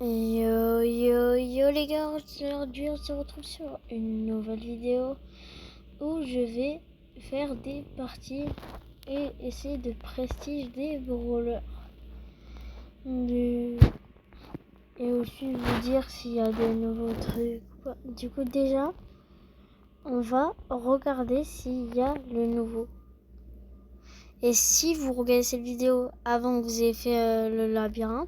Yo les gars, aujourd'hui on se retrouve sur une nouvelle vidéo où je vais faire des parties et essayer de prestige des brawlers. Et aussi vous dire s'il y a des nouveaux trucs. Du coup déjà, on va regarder s'il y a le nouveau. Et si vous regardez cette vidéo avant que vous ayez fait le labyrinthe,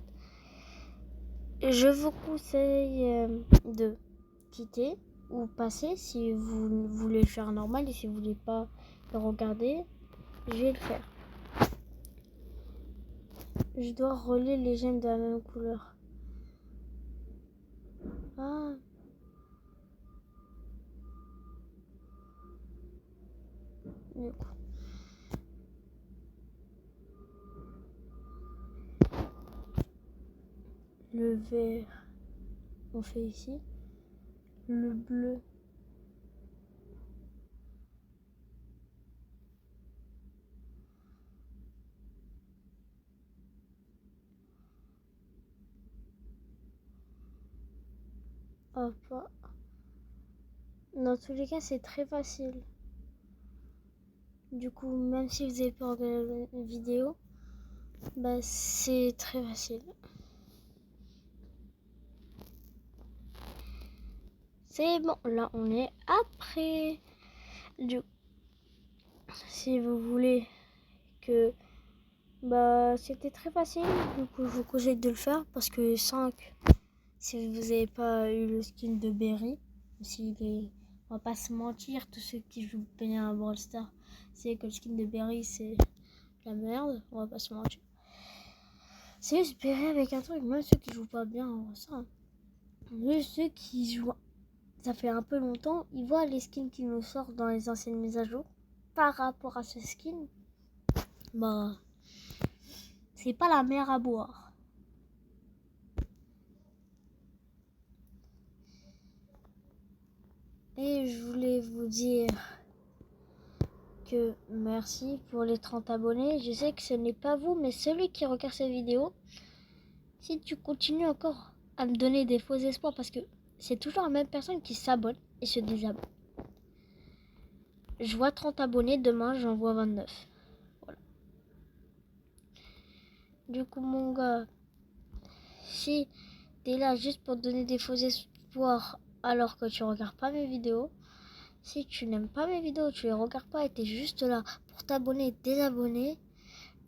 je vous conseille de quitter ou passer si vous voulez le faire normal, et si vous voulez pas le regarder, je vais le faire. Je dois relier les gemmes de la même couleur. Ah. Du coup. Le vert, on fait ici. Le bleu. Hop. Dans tous les cas, c'est très facile. Du coup, même si vous n'avez pas regardé la vidéo, bah c'est très facile. C'est bon, là on est après. Du coup, si vous voulez que... Bah c'était très facile, du coup je vous conseille de le faire parce que 5, si vous n'avez pas eu le skin de Berry, on va pas se mentir, tous ceux qui jouent bien à Brawl Stars, c'est que le skin de Berry c'est la merde, on va pas se mentir. C'est juste Berry avec un truc, même ceux qui jouent pas bien on voit ça. Mais ceux qui jouent, ça fait un peu longtemps, ils voient les skins qui nous sortent dans les anciennes mises à jour. Par rapport à ce skin, bah c'est pas la mer à boire. Et je voulais vous dire que merci pour les 30 abonnés. Je sais que ce n'est pas vous, mais celui qui regarde cette vidéo, si tu continues encore à me donner des faux espoirs, parce que c'est toujours la même personne qui s'abonne et se désabonne. Je vois 30 abonnés, demain j'en vois 29. Voilà. Du coup mon gars, si t'es là juste pour te donner des faux espoirs alors que tu regardes pas mes vidéos, si tu n'aimes pas mes vidéos, tu les regardes pas et t'es juste là pour t'abonner et désabonner,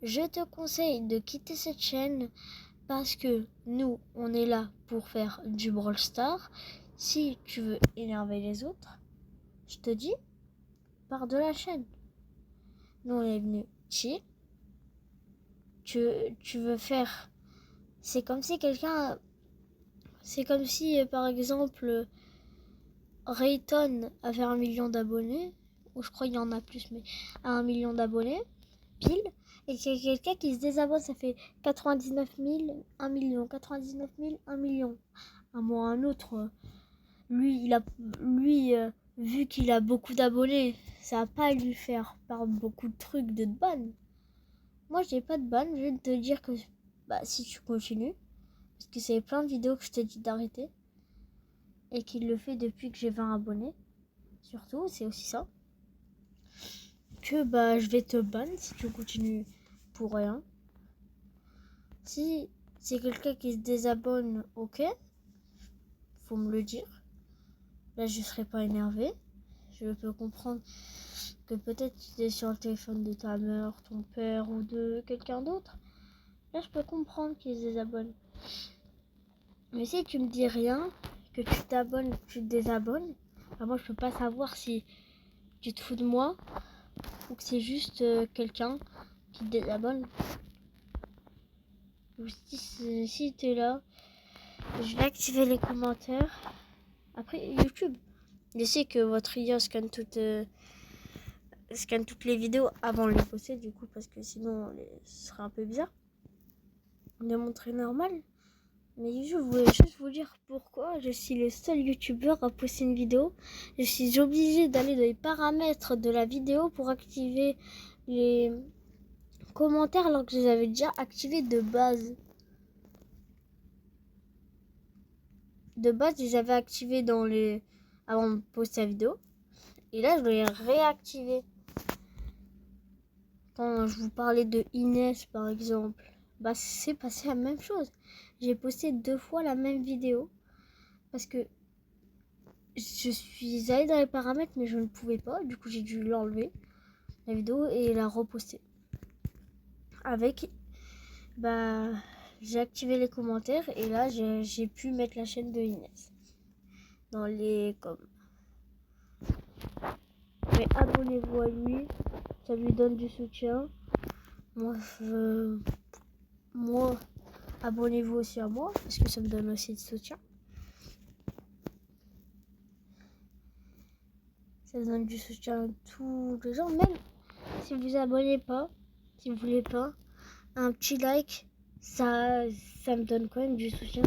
je te conseille de quitter cette chaîne parce que nous, on est là pour faire du Brawl Stars. Si tu veux énerver les autres, je te dis, pars de la chaîne. Nous, on est venus chill. Tu veux faire... C'est comme si quelqu'un... C'est comme si, par exemple, Rayton avait 1 million d'abonnés, ou je crois qu'il y en a plus, mais à 1 million d'abonnés, pile, et qu'il y a quelqu'un qui se désabonne, ça fait 99 000, 1 million, 99 000, 1 million. Un mois un autre, lui, vu qu'il a beaucoup d'abonnés, ça va pas lui faire perdre beaucoup de trucs de ban. Moi, j'ai pas de ban, je vais te dire que bah, si tu continues, parce que c'est plein de vidéos que je t'ai dit d'arrêter, et qu'il le fait depuis que j'ai 20 abonnés, surtout, c'est aussi ça, que bah, je vais te ban si tu continues pour rien. Si c'est quelqu'un qui se désabonne, ok, faut me le dire. Là, je serai pas énervée. Je peux comprendre que peut-être tu es sur le téléphone de ta mère, ton père ou de quelqu'un d'autre. Là, je peux comprendre qu'ils se désabonnent. Mais si tu me dis rien, que tu t'abonnes, que tu te désabonnes, bah moi, je peux pas savoir si tu te fous de moi ou que c'est juste quelqu'un qui te désabonne. Si tu es là, je vais activer les commentaires. Après, YouTube, je sais que votre IA scanne toutes les vidéos avant de les poster, du coup, parce que sinon, ce serait un peu bizarre de montrer normal. Mais je voulais juste vous dire pourquoi je suis le seul youtubeur à poster une vidéo. Je suis obligée d'aller dans les paramètres de la vidéo pour activer les commentaires alors que je les avais déjà activés de base. de base, je les avais activés avant de poster la vidéo. Et là, je vais les réactiver. Quand je vous parlais de Inès, par exemple, bah c'est passé la même chose. J'ai posté 2 fois la même vidéo. Parce que je suis allée dans les paramètres, mais je ne pouvais pas. Du coup, j'ai dû l'enlever, la vidéo, et la reposter. Avec, bah, j'ai activé les commentaires, et là, j'ai pu mettre la chaîne de Inès dans les coms. Mais abonnez-vous à lui, ça lui donne du soutien. Moi, abonnez-vous aussi à moi, parce que ça me donne aussi du soutien. Ça donne du soutien à tous les gens, même si vous abonnez pas, si vous voulez pas, un petit like, ça me donne quand même du soutien.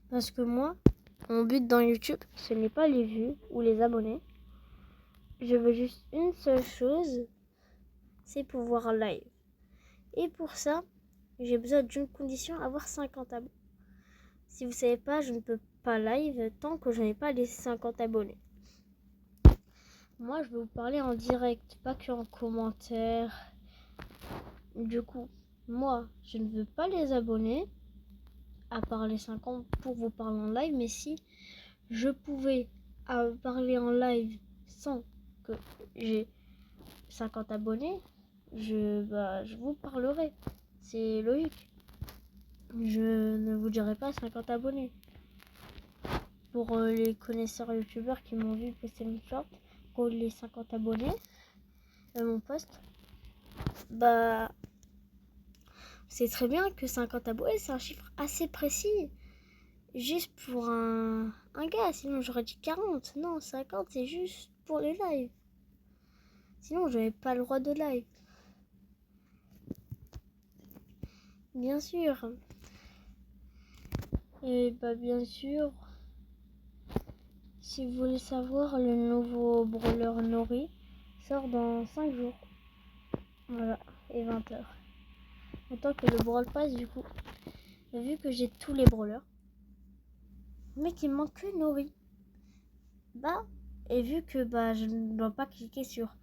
Parce que moi, mon but dans YouTube, ce n'est pas les vues ou les abonnés. Je veux juste une seule chose, c'est pouvoir live. Et pour ça, j'ai besoin d'une condition, avoir 50 abonnés. Si vous savez pas, je ne peux pas live tant que je n'ai pas les 50 abonnés. Moi, je vais vous parler en direct, pas qu'en commentaire. Du coup, moi, je ne veux pas les abonnés, à part les 50 pour vous parler en live. Mais si je pouvais parler en live sans que j'ai 50 abonnés, je vous parlerai. C'est logique. Je ne vous dirai pas 50 abonnés. Pour les connaisseurs youtubeurs qui m'ont vu poster une short, pour les 50 abonnés, mon post, bah, c'est très bien que 50 abonnés, c'est un chiffre assez précis. Juste pour un gars, sinon j'aurais dit 40. Non, 50, c'est juste pour les lives. Sinon, j'avais pas le droit de live. Bien sûr. Et bah bien sûr, si vous voulez savoir, le nouveau brawler Nori sort dans 5 jours. Voilà, et 20h. Autant que le Brawl Pass, du coup, vu que j'ai tous les brawlers, mais qu'il manque que Nori. Bah, et vu que je ne dois pas cliquer sur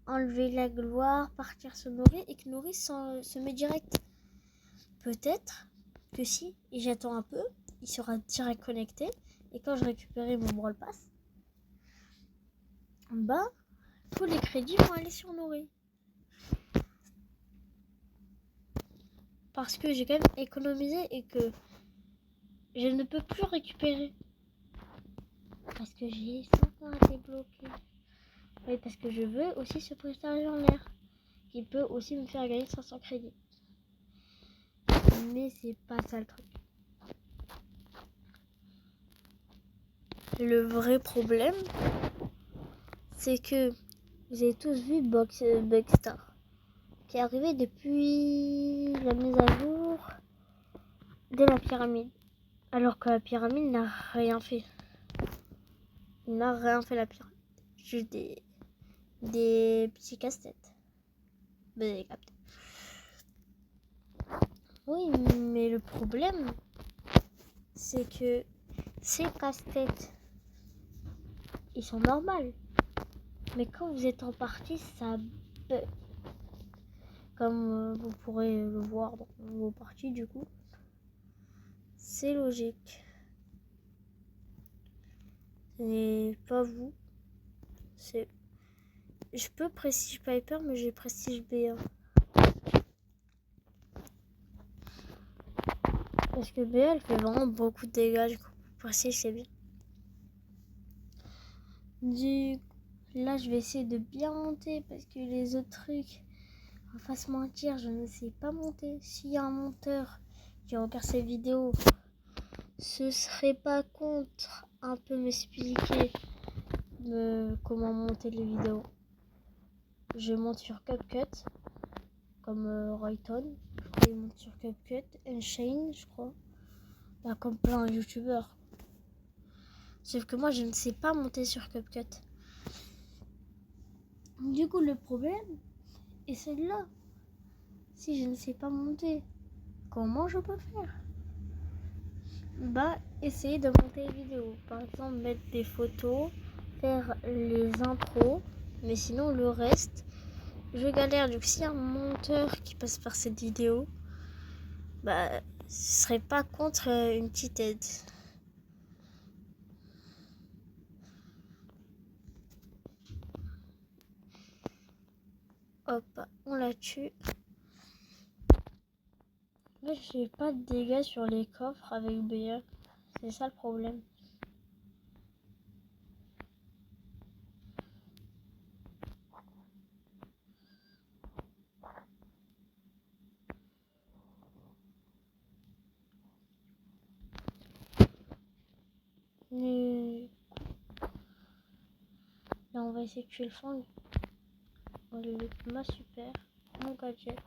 enlever la gloire, partir sur Nori, et que Nori se met direct. Peut-être que si, et j'attends un peu, il sera direct connecté, et quand je récupérerai mon Brawl Pass, tous les crédits vont aller sur Nori. Parce que j'ai quand même économisé et que je ne peux plus récupérer. Parce que j'ai 5 débloqués. Oui, parce que je veux aussi ce prestat légendaire qui peut aussi me faire gagner 500 crédits. Mais c'est pas ça le truc. Le vrai problème, c'est que vous avez tous vu Bugstar, qui est arrivé depuis la mise à jour de la pyramide. Alors que la pyramide n'a rien fait. Il n'a rien fait la pyramide. Juste des petits casse-têtes. Oui, mais le problème, c'est que ces casse-têtes, ils sont normaux. Mais quand vous êtes en partie, ça bug. Comme vous pourrez le voir dans vos parties, du coup. C'est logique. Et pas vous. Je peux Prestige Piper, mais j'ai Prestige B1. Parce que B1, elle fait vraiment beaucoup de dégâts. Du coup, Prestige, c'est bien. Là, je vais essayer de bien monter parce que les autres trucs, on va pas se mentir, je ne sais pas monter. S'il y a un monteur qui regarde ces vidéos, ce serait pas contre un peu m'expliquer comment monter les vidéos. Je monte sur CapCut, comme Rayton, je crois qu'il monte sur CapCut, Enshane, je crois, comme plein de youtubeurs. Sauf que moi, je ne sais pas monter sur CapCut. Du coup, le problème est celui-là. Si je ne sais pas monter, comment je peux faire? essayer de monter les vidéos. Par exemple, mettre des photos, faire les intros, mais sinon le reste, je galère. Du coup, s'il y a un monteur qui passe par cette vidéo, ce serait pas contre une petite aide. Hop, on la tue. Là, j'ai pas de dégâts sur les coffres avec BA. C'est ça le problème. Mais... là, on va essayer de tuer le fang. Ma super. Mon gadget.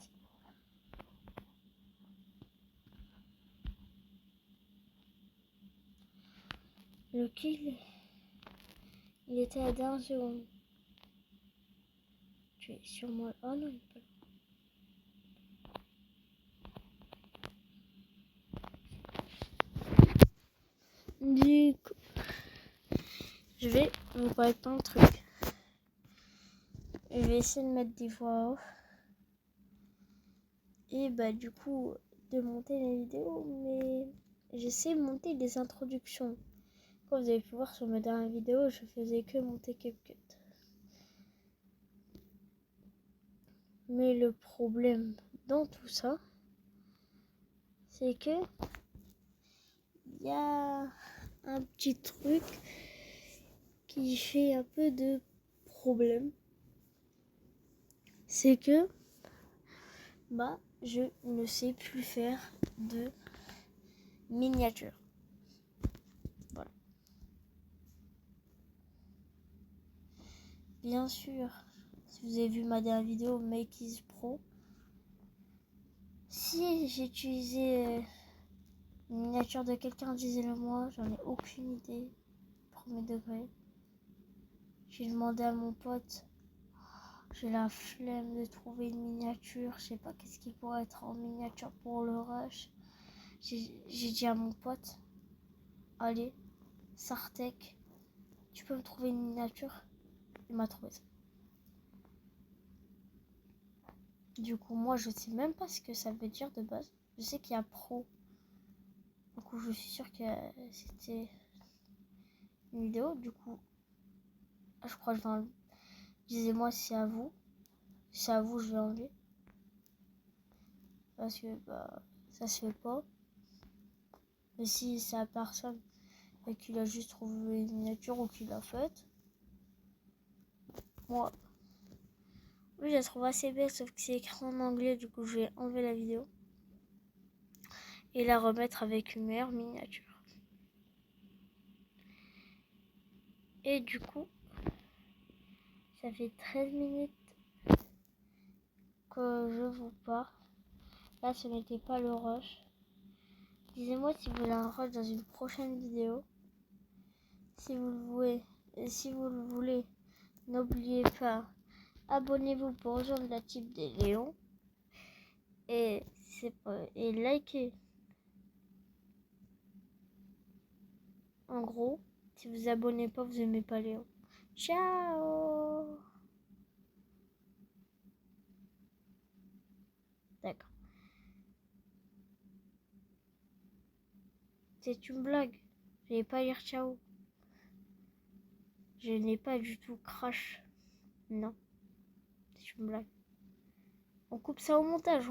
Le kill, il était à 1 seconde. Tu es sur moi. Oh non, il est pas là. Du coup, je vais vous parler de plein de trucs. Je vais essayer de mettre des voix off. Et du coup, de monter les vidéos. Mais j'essaie de monter des introductions. Comme vous avez pu voir sur ma dernière vidéo, je faisais que monter CapCut. Mais le problème dans tout ça, c'est que il y a un petit truc qui fait un peu de problème. C'est que je ne sais plus faire de miniatures. Voilà. Bien sûr, si vous avez vu ma dernière vidéo Make Is Pro, si j'ai utilisé une miniature de quelqu'un, disez-le moi, j'en ai aucune idée. Premier degré. J'ai demandé à mon pote, j'ai la flemme de trouver une miniature, je sais pas qu'est-ce qui pourrait être en miniature pour le rush. J'ai dit à mon pote, allez, Sartec, tu peux me trouver une miniature? Il m'a trouvé ça. Du coup, moi, je sais même pas ce que ça veut dire de base. Je sais qu'il y a pro. Du coup, je suis sûre que c'était une vidéo. Du coup, je crois que je vais enlever. Disez-moi si c'est à vous. Si c'est à vous, je vais enlever. Parce que ça se fait pas. Mais si c'est à personne et qu'il a juste trouvé une miniature ou qu'il l'a faite, moi, oui, je la trouve assez belle, sauf que c'est écrit en anglais. Du coup, je vais enlever la vidéo et la remettre avec une meilleure miniature. Et du coup, ça fait 13 minutes que je vous parle. Là, ce n'était pas le rush. Dites-moi si vous voulez un rush dans une prochaine vidéo. Si vous le voulez, n'oubliez pas, abonnez-vous pour rejoindre la team des Léons. Et likez. En gros, si vous abonnez pas, vous aimez pas Léon. Ciao. D'accord. C'est une blague. Je n'ai pas dire ciao. Je n'ai pas du tout crash. Non. C'est une blague. On coupe ça au montage.